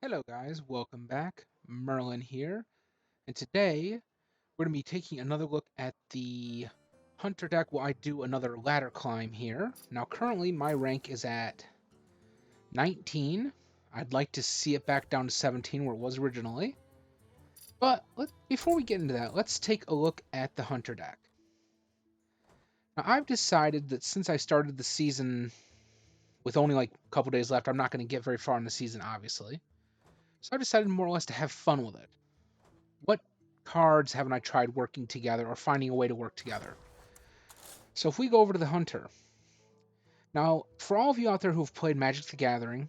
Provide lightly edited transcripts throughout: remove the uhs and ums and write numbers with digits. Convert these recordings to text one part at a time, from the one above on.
Hello guys, welcome back. Merlin here, and today we're going to be taking another look at the Hunter deck while I do another ladder climb here. Now currently my rank is at 19. I'd like to see it back down to 17 where it was originally. But before we get into that, let's take a look at the Hunter deck. Now I've decided that since I started the season with only like a couple days left, I'm not going to get very far in the season obviously. So I've decided more or less to have fun with it. What cards haven't I tried working together or finding a way to work together? So if we go over to the Hunter. Now, for all of you out there who've played Magic the Gathering,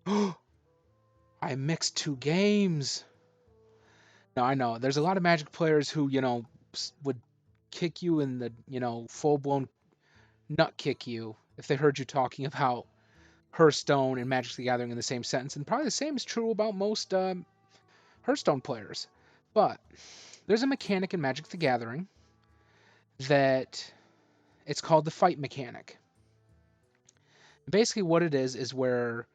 I mixed two games. Now, I know there's a lot of Magic players who, would kick you in the, full blown nut kick you if they heard you talking about Hearthstone and Magic the Gathering in the same sentence. And probably the same is true about most Hearthstone players. But there's a mechanic in Magic the Gathering that it's called the fight mechanic. Basically, what it is where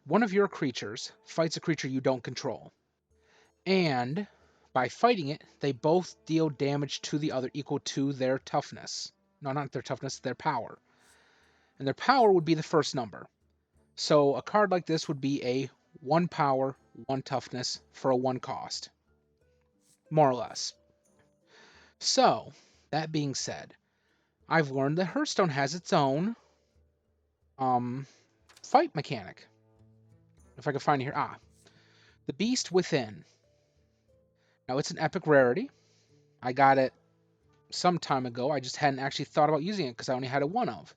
one of your creatures fights a creature you don't control. And by fighting it, they both deal damage to the other equal to their toughness. No, not their toughness, their power. And their power would be the first number. So a card like this would be a 1 power, 1 toughness for a 1 cost. More or less. So, that being said, I've learned that Hearthstone has its own fight mechanic. If I can find it here. The Beast Within. Now, it's an epic rarity. I got it some time ago. I just hadn't actually thought about using it because I only had a 1 of.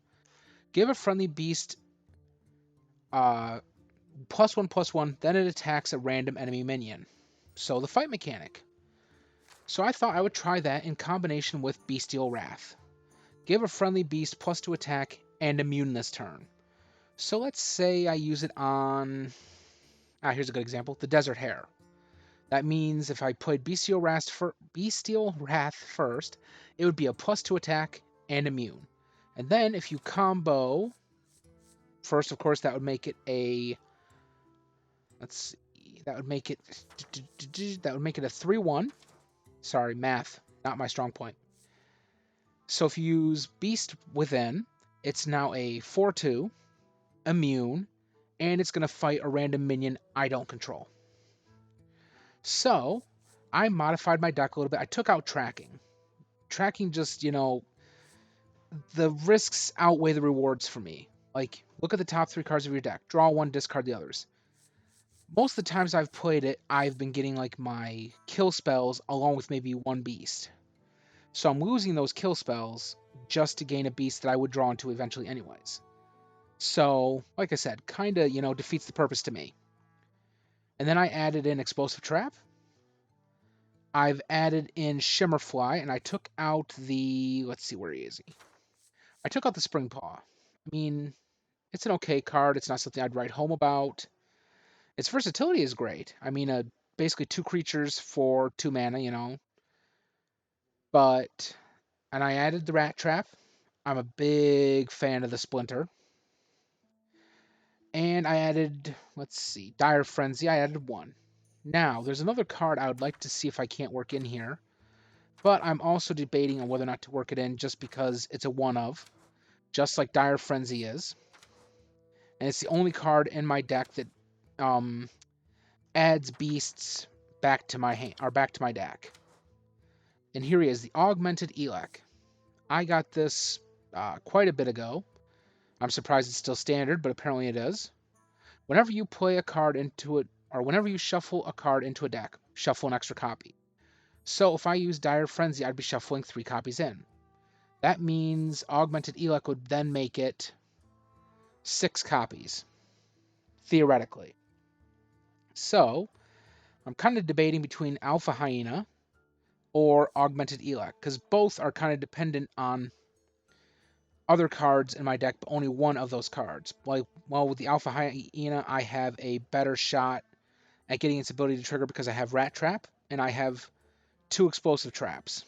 Give a friendly beast uh, +1/+1, then it attacks a random enemy minion. So the fight mechanic. So I thought I would try that in combination with Bestial Wrath. Give a friendly beast +2 attack and immune this turn. So let's say I use it on... here's a good example. The Desert Hare. That means if I played Bestial Wrath first, it would be a +2 attack and immune. And then if you combo... First, of course, that would make it a... Let's see. That would make it... That would make it a 3-1. Sorry, math. Not my strong point. So if you use Beast Within, it's now a 4-2, immune, and it's going to fight a random minion I don't control. So, I modified my deck a little bit. I took out tracking. Tracking just, the risks outweigh the rewards for me. Like, look at the top 3 cards of your deck. Draw 1, discard the others. Most of the times I've played it, I've been getting, like, my kill spells along with maybe 1 beast. So I'm losing those kill spells just to gain a beast that I would draw into eventually anyways. So, like I said, kind of, defeats the purpose to me. And then I added in Explosive Trap. I've added in Shimmerfly, and I took out the... Let's see, where is he? I took out the Spring Paw. I mean, it's an okay card. It's not something I'd write home about. Its versatility is great. I mean, basically 2 creatures for 2 mana, But... And I added the Rat Trap. I'm a big fan of the Splinter. And I added, let's see, Dire Frenzy. I added 1. Now, there's another card I would like to see if I can't work in here. But I'm also debating on whether or not to work it in just because it's a 1 of. Just like Dire Frenzy is. And it's the only card in my deck that adds beasts back to my hand or back to my deck. And here he is, the Augmented Elec. I got this quite a bit ago. I'm surprised it's still standard, but apparently it is. Whenever you play a card into it, or whenever you shuffle a card into a deck, shuffle an extra copy. So if I use Dire Frenzy, I'd be shuffling 3 copies in. That means Augmented Elec would then make it 6 copies, theoretically. So I'm kind of debating between Alpha Hyena or Augmented Elec, because both are kind of dependent on other cards in my deck, but only one of those cards. Like, well, with the Alpha Hyena, I have a better shot at getting its ability to trigger because I have Rat Trap, and I have 2 Explosive Traps.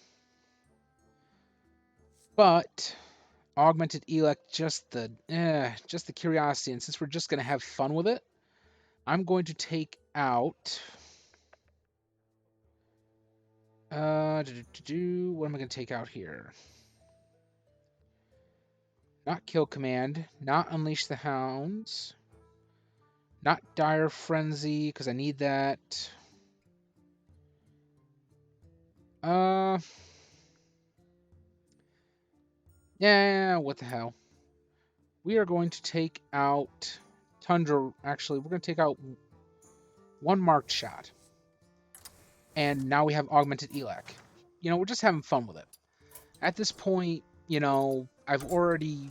But Augmented Elec, just the curiosity, and since we're just going to have fun with it, I'm going to take out... what am I going to take out here? Not Kill Command. Not Unleash the Hounds. Not Dire Frenzy, because I need that. Yeah, what the hell. We are going to take out Tundra. Actually, we're going to take out one Marked Shot. And now we have Augmented Elec. We're just having fun with it. At this point, I've already...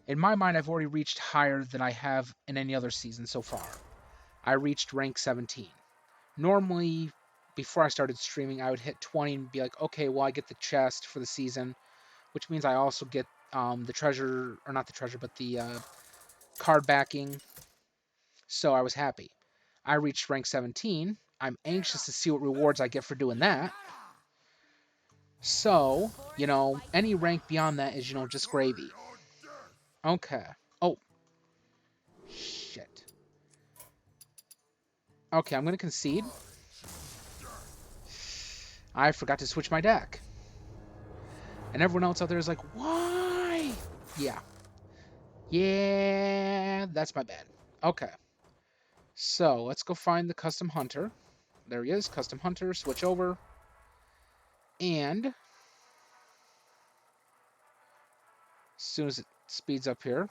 In my mind, I've already reached higher than I have in any other season so far. I reached rank 17. Normally, before I started streaming, I would hit 20 and be like, okay, well, I get the chest for the season, which means I also get the treasure, or not the treasure, but the card backing. So I was happy. I reached rank 17. I'm anxious to see what rewards I get for doing that. So, any rank beyond that is, just gravy. Okay. Oh. Shit. Okay, I'm going to concede. I forgot to switch my deck. And everyone else out there is like, why? Yeah. Yeah, that's my bad. Okay. So, let's go find the Custom Hunter. There he is, Custom Hunter. Switch over. And... as soon as it speeds up here.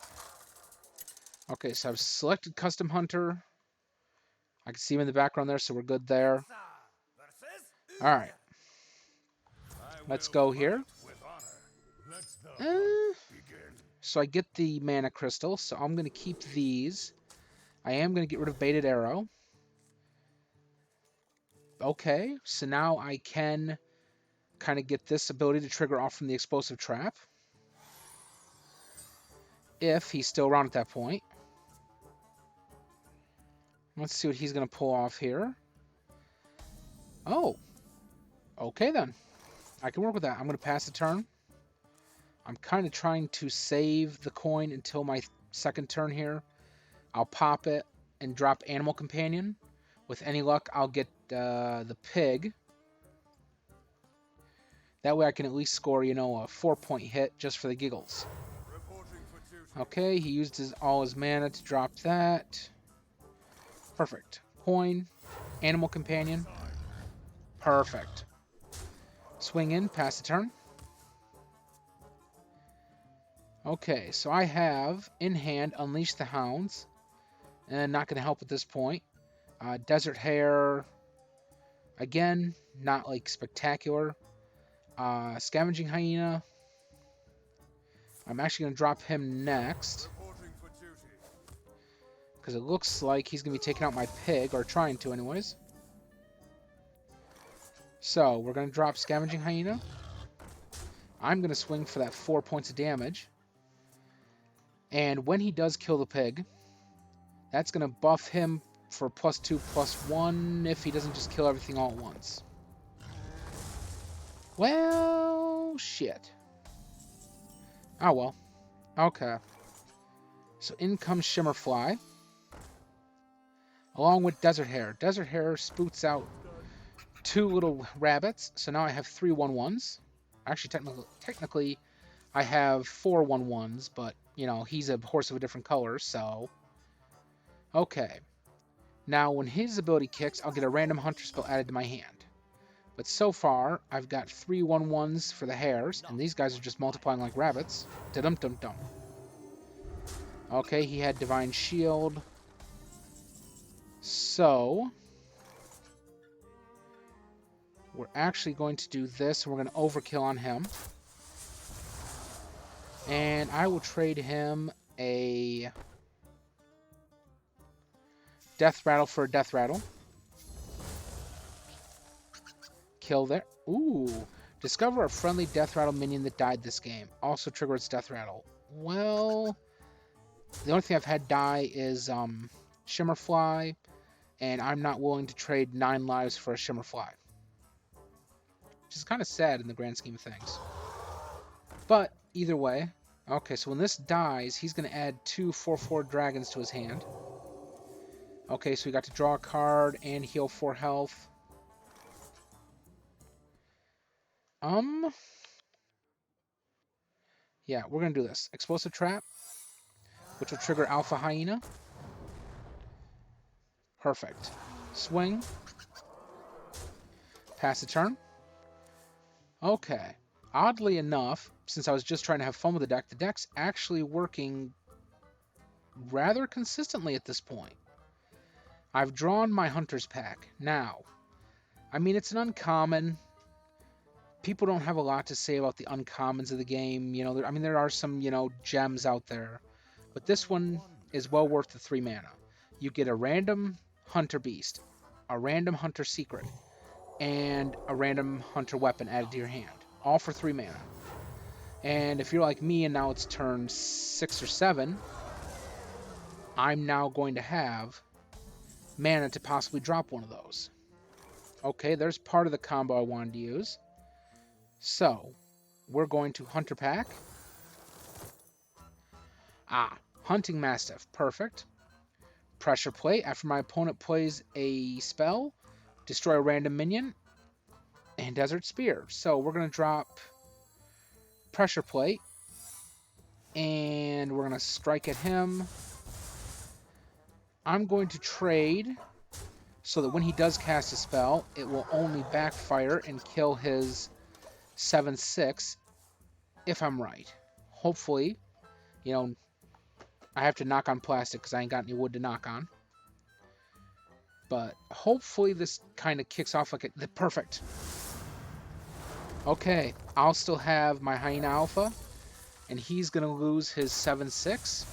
Okay, so I've selected Custom Hunter. I can see him in the background there, so we're good there. Alright. Let's go here. So I get the Mana Crystal, so I'm going to keep these. I am going to get rid of Baited Arrow. Okay, so now I can kind of get this ability to trigger off from the Explosive Trap. If he's still around at that point. Let's see what he's going to pull off here. Oh. Okay, then. I can work with that. I'm going to pass the turn. I'm kind of trying to save the coin until my second turn here. I'll pop it and drop Animal Companion. With any luck, I'll get the pig. That way I can at least score, a 4-point hit just for the giggles. Okay, he used all his mana to drop that. Perfect. Coin. Animal Companion. Perfect. Swing in, pass the turn. Okay, so I have in hand Unleash the Hounds. And not going to help at this point. Desert Hare. Again, not like spectacular. Scavenging Hyena. I'm actually going to drop him next. Because it looks like he's going to be taking out my pig, or trying to anyways. So, we're going to drop Scavenging Hyena. I'm going to swing for that 4 points of damage. And when he does kill the pig, that's going to buff him for +2/+1 if he doesn't just kill everything all at once. Well, shit. Oh, well. Okay. So in comes Shimmerfly. Along with Desert Hare. Desert Hare spoots out 2 little rabbits. So now I have 3 1/1s. Actually, technically, I have 4 1/1s. But, he's a horse of a different color, so... Okay. Now, when his ability kicks, I'll get a random hunter spell added to my hand. But so far, I've got 3 1/1s for the hares, and these guys are just multiplying like rabbits. Da-dum-dum-dum. Okay, he had Divine Shield. So, we're actually going to do this, and we're going to overkill on him. And I will trade him a Death Rattle for a Death Rattle. Kill there. Ooh. Discover a friendly Death Rattle minion that died this game. Also trigger its Death Rattle. Well, the only thing I've had die is Shimmerfly, and I'm not willing to trade 9 lives for a Shimmerfly. Which is kind of sad in the grand scheme of things. But, either way. Okay, so when this dies, he's going to add 2 4/4 dragons to his hand. Okay, so we got to draw a card and heal 4 health. Yeah, we're gonna do this. Explosive Trap, which will trigger Alpha Hyena. Perfect. Swing. Pass the turn. Okay. Oddly enough, since I was just trying to have fun with the deck's actually working rather consistently at this point. I've drawn my Hunter's Pack. Now, I mean, it's an uncommon. People don't have a lot to say about the uncommons of the game. You know, I mean, there are some, gems out there. But this one is well worth the 3 mana. You get a random Hunter Beast, a random Hunter Secret, and a random Hunter Weapon added to your hand. All for 3 mana. And if you're like me and now it's turn 6 or 7, I'm now going to have mana to possibly drop one of those. Okay, there's part of the combo I wanted to use. So, we're going to Hunter Pack. Hunting Mastiff. Perfect. Pressure Plate. After my opponent plays a spell, destroy a random minion, and Desert Spear. So, we're going to drop Pressure Plate, and we're going to strike at him. I'm going to trade so that when he does cast a spell, it will only backfire and kill his 7/6 if I'm right. Hopefully, I have to knock on plastic because I ain't got any wood to knock on. But hopefully this kind of kicks off like the perfect. Okay, I'll still have my Hyena Alpha, and he's going to lose his 7/6.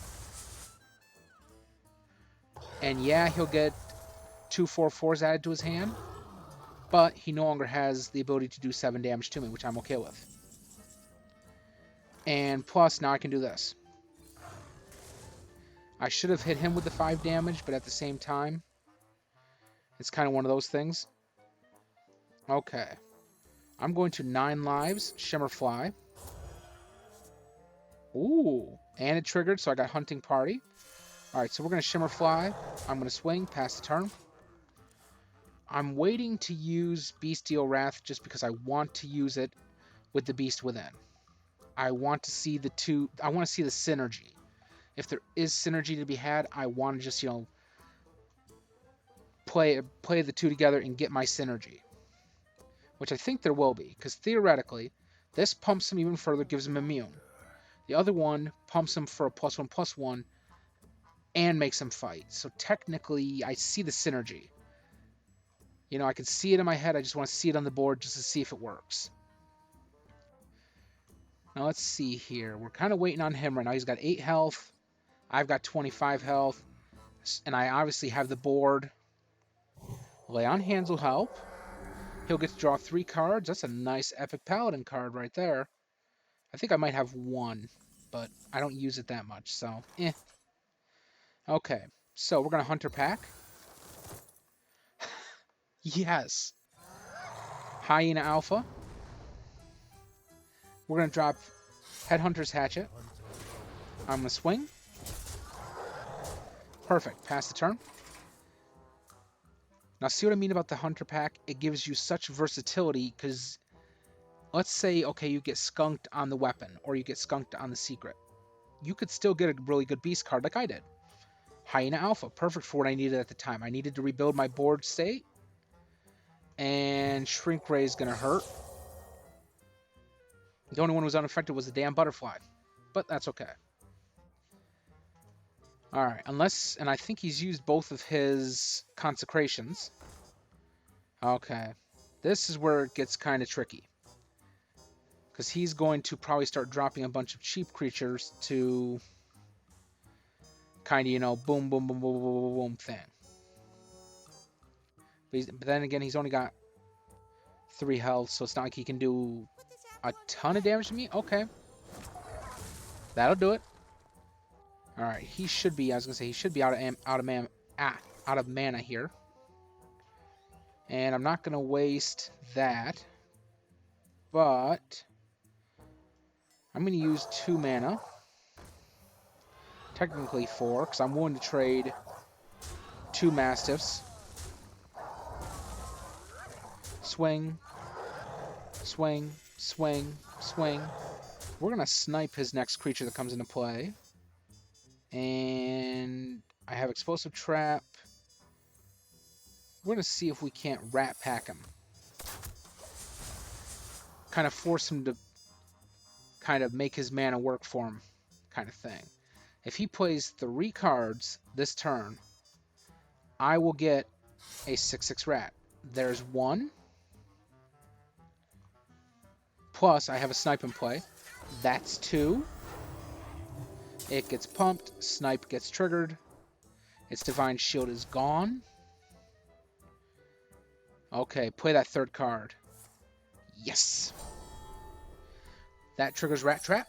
And yeah, he'll get 2 4/4s added to his hand, but he no longer has the ability to do 7 damage to me, which I'm okay with. And plus, now I can do this. I should have hit him with the 5 damage, but at the same time, it's kind of one of those things. Okay. I'm going to 9 lives, Shimmerfly. Ooh, and it triggered, so I got Hunting Party. Alright, so we're going to Shimmerfly. I'm going to swing, pass the turn. I'm waiting to use Bestial Wrath just because I want to use it with the Beast Within. I want to see the synergy. If there is synergy to be had, I want to just, play the two together and get my synergy. Which I think there will be, because theoretically, this pumps him even further, gives him immune. The other one pumps him for a +1/+1 and makes him fight. So technically, I see the synergy. I can see it in my head. I just want to see it on the board just to see if it works. Now let's see here. We're kind of waiting on him right now. He's got 8 health. I've got 25 health. And I obviously have the board. Lay on Hands will help. He'll get to draw 3 cards. That's a nice Epic Paladin card right there. I think I might have 1, but I don't use it that much, so Okay, so we're going to Hunter Pack. Yes. Hyena Alpha. We're going to drop Headhunter's Hatchet. I'm going to swing. Perfect. Pass the turn. Now, see what I mean about the Hunter Pack? It gives you such versatility because let's say, okay, you get skunked on the weapon or you get skunked on the secret. You could still get a really good beast card like I did. Hyena Alpha. Perfect for what I needed at the time. I needed to rebuild my board state. And Shrink Ray is going to hurt. The only one who was unaffected was the damn butterfly. But that's okay. Alright, and I think he's used both of his consecrations. Okay. This is where it gets kind of tricky. Because he's going to probably start dropping a bunch of cheap creatures to kind of, boom, boom, boom, boom, boom, boom, boom thing. But then again, he's only got 3 health, so it's not like he can do a ton of damage to me. Okay. That'll do it. Alright, he should be out of mana here. And I'm not going to waste that. But I'm going to use 2 mana. Technically 4, because I'm willing to trade 2 Mastiffs. Swing, swing, swing, swing. We're going to snipe his next creature that comes into play. And I have Explosive Trap. We're going to see if we can't Rat Pack him. Kind of force him to kind of make his mana work for him, kind of thing. If he plays 3 cards this turn, I will get a 6/6 rat. There's 1. Plus, I have a snipe in play. That's 2. It gets pumped. Snipe gets triggered. Its Divine Shield is gone. Okay, play that 3rd card. Yes! That triggers Rat Trap.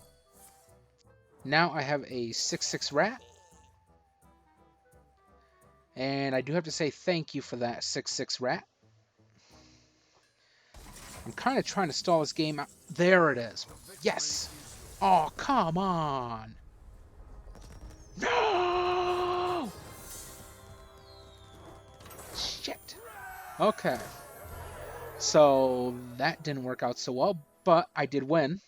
Now I have a 6/6 rat. And I do have to say thank you for that 6/6 rat. I'm kind of trying to stall this game out. There it is. Yes! Oh, come on! No! Shit. Okay. So that didn't work out so well, but I did win.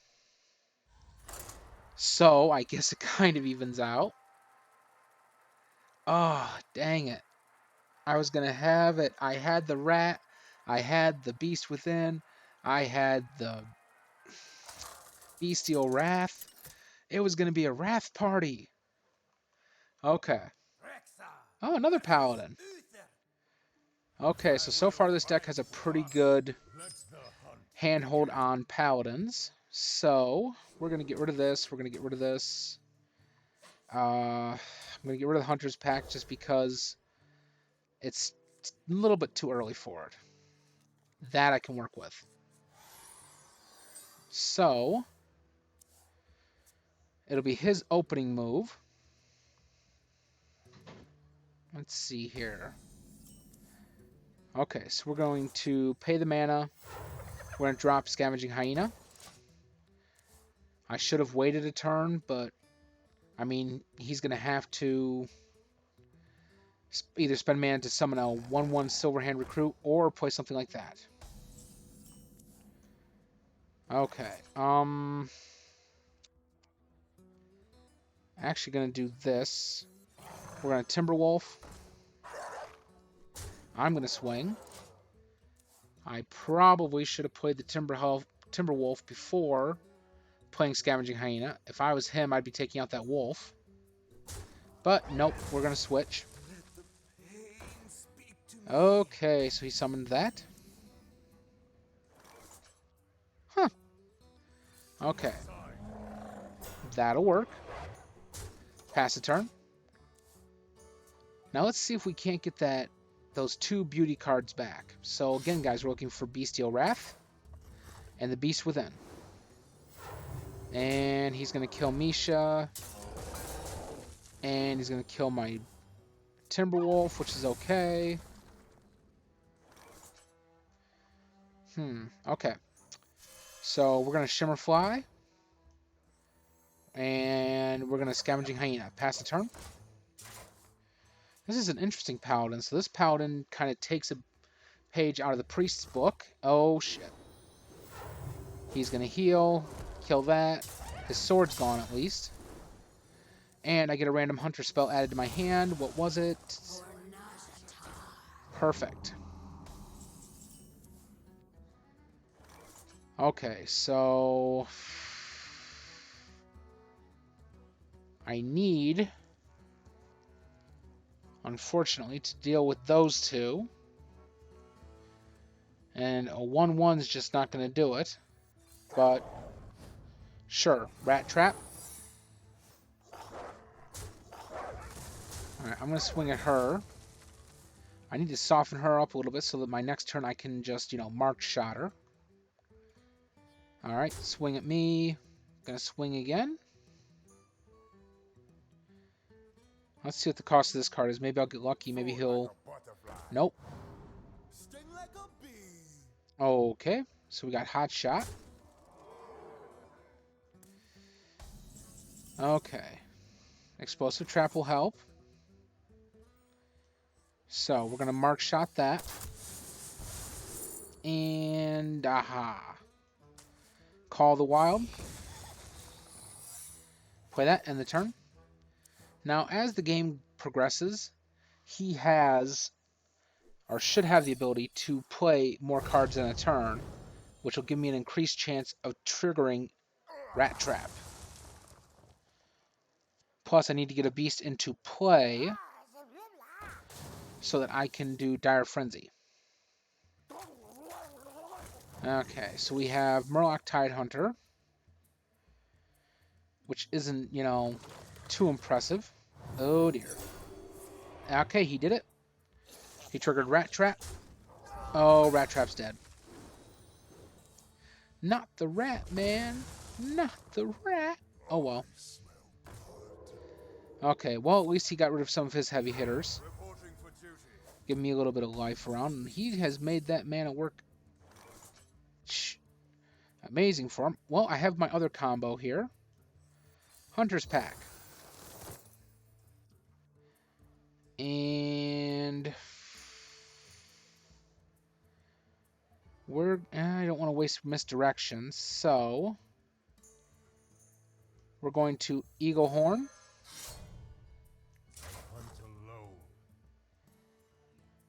So I guess it kind of evens out. Oh, dang it. I was going to have it. I had the rat. I had the beast within. I had the bestial wrath. It was going to be a wrath party. Okay. Oh, another paladin. Okay, so far this deck has a pretty good handhold on paladins. So we're going to get rid of this. We're going to get rid of this. I'm going to get rid of the Hunter's Pack just because it's a little bit too early for it. That I can work with. So it'll be his opening move. Let's see here. Okay, so we're going to pay the mana. We're going to drop Scavenging Hyena. I should have waited a turn, but I mean, he's going to have to either spend mana to summon a 1/1 Silverhand Recruit or play something like that. Okay. Actually going to do this. We're going to Timberwolf. I'm going to swing. I probably should have played the Timberwolf before playing Scavenging Hyena. If I was him, I'd be taking out that wolf. But nope, we're going to switch. Okay, so he summoned that. Huh. Okay. That'll work. Pass the turn. Now let's see if we can't get those 2 beauty cards back. So again, guys, we're looking for Bestial Wrath and the Beast Within. And he's going to kill Misha. And he's going to kill my Timberwolf, which is okay. Okay. So we're going to Shimmerfly. And we're going to Scavenging Hyena. Pass the turn. This is an interesting paladin. So this paladin kind of takes a page out of the priest's book. Oh, shit. He's going to heal. Kill that. His sword's gone, at least. And I get a random hunter spell added to my hand. What was it? Perfect. Okay, so I need, unfortunately, to deal with those 2. And a 1/1's just not going to do it. But sure, Rat Trap. Alright, I'm going to swing at her. I need to soften her up a little bit so that my next turn I can just, Mark Shot her. Alright, swing at me. Gonna swing again. Let's see what the cost of this card is. Maybe I'll get lucky. Maybe he'll... Nope. Okay, so we got Hot Shot. Okay. Explosive Trap will help. So we're going to mark shot that. And aha. Call the Wild. Play that, end the turn. Now, as the game progresses, he has, or should have, the ability to play more cards in a turn, which will give me an increased chance of triggering Rat Trap. Plus, I need to get a beast into play so that I can do Dire Frenzy. Okay, so we have Murloc Tidehunter, which isn't, too impressive. Oh dear. Okay, he did it. He triggered Rat Trap. Oh, Rat Trap's dead. Not the rat, man. Not the rat. Oh, well. Okay, well, at least he got rid of some of his heavy hitters. Give me a little bit of life around, and he has made that mana work amazing for him. Well, I have my other combo here. Hunter's Pack. And I don't want to waste misdirection, so we're going to Eagle Horn.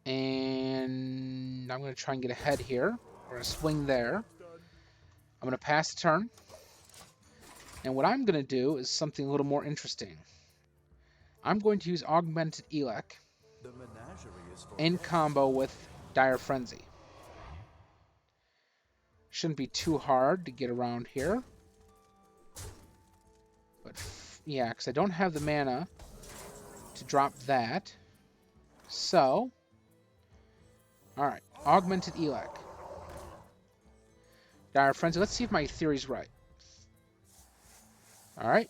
And I'm going to try and get ahead here. We're going to swing there. I'm going to pass the turn. And what I'm going to do is something a little more interesting. I'm going to use Augmented Elec in combo with Dire Frenzy. Shouldn't be too hard to get around here. But yeah, because I don't have the mana to drop that. So, alright, Augmented Elec. Dire Frenzy. Let's see if my theory's right. Alright.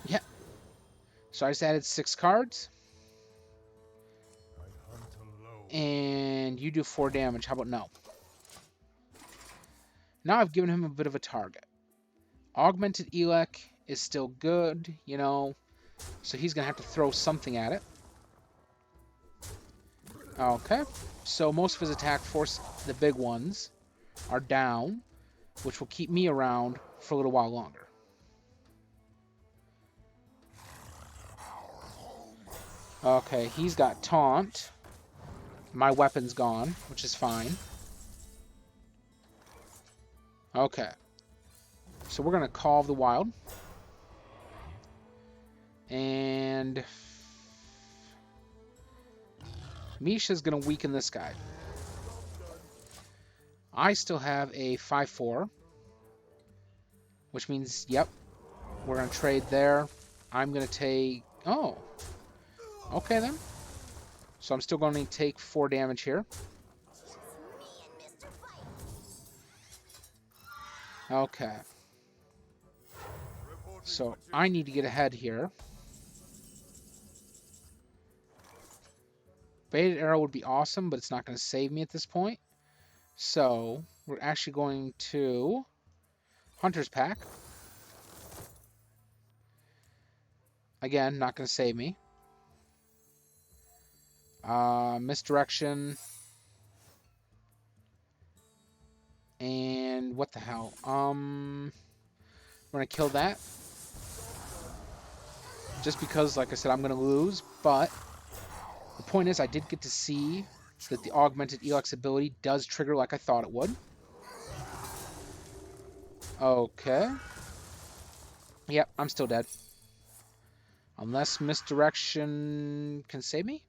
Yeah. So I just added 6 cards. And you do 4 damage. How about no? Now I've given him a bit of a target. Augmented Elec is still good, so he's going to have to throw something at it. Okay, so most of his attack force, the big ones, are down, which will keep me around for a little while longer. Okay, he's got Taunt. My weapon's gone, which is fine. Okay. So we're going to Call the Wild. And Misha's going to weaken this guy. I still have a 5/4, which means, yep, we're going to trade there. I'm going to take... Oh. Okay, then. So I'm still going to take 4 damage here. Okay. So I need to get ahead here. Baited Arrow would be awesome, but it's not going to save me at this point. So we're actually going to Hunter's Pack. Again, not going to save me. Misdirection. And what the hell? We're going to kill that. Just because, like I said, I'm going to lose. But the point is, I did get to see that the Augmented Elec's ability does trigger like I thought it would. Okay. Yep, I'm still dead. Unless misdirection can save me?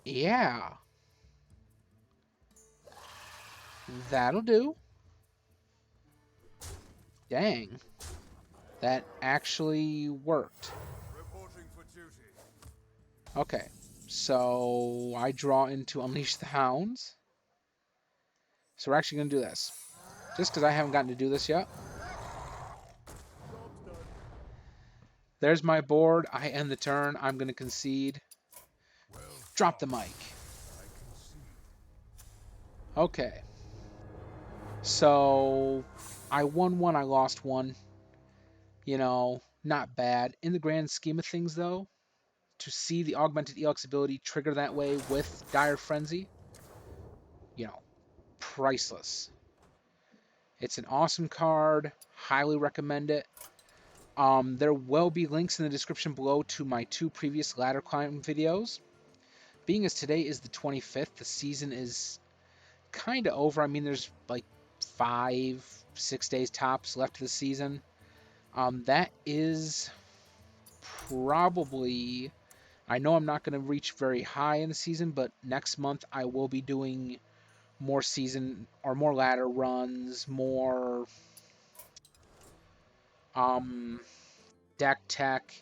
Yeah. That'll do. Dang. That actually worked. Okay. So I draw into Unleash the Hounds. So we're actually going to do this. Just because I haven't gotten to do this yet. There's my board. I end the turn. I'm going to concede. Drop the mic. Okay. So I won one, I lost one. not bad. In the grand scheme of things, though, to see the augmented EX ability trigger that way with Dire Frenzy, you know, priceless. It's an awesome card. Highly recommend it. There will be links in the description below to my 2 previous ladder climb videos. Being as today is the 25th, the season is kind of over. I mean, there's like 5, 6 days tops left of the season. That is probably. I know I'm not going to reach very high in the season, but next month I will be doing more season or more ladder runs, more um, deck tech.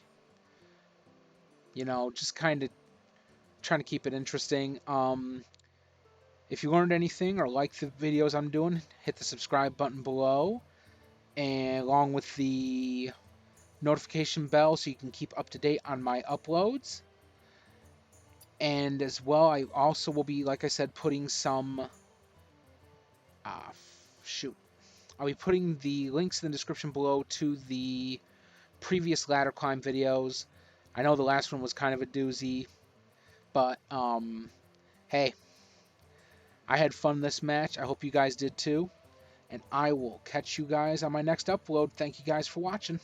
Just kind of trying to keep it interesting. If you learned anything or like the videos I'm doing, hit the subscribe button below, and along with the notification bell so you can keep up to date on my uploads. And as well, I also will be, like I said, putting some. Shoot. I'll be putting the links in the description below to the previous ladder climb videos. I know the last one was kind of a doozy, but hey, I had fun this match. I hope you guys did too. And I will catch you guys on my next upload. Thank you guys for watching.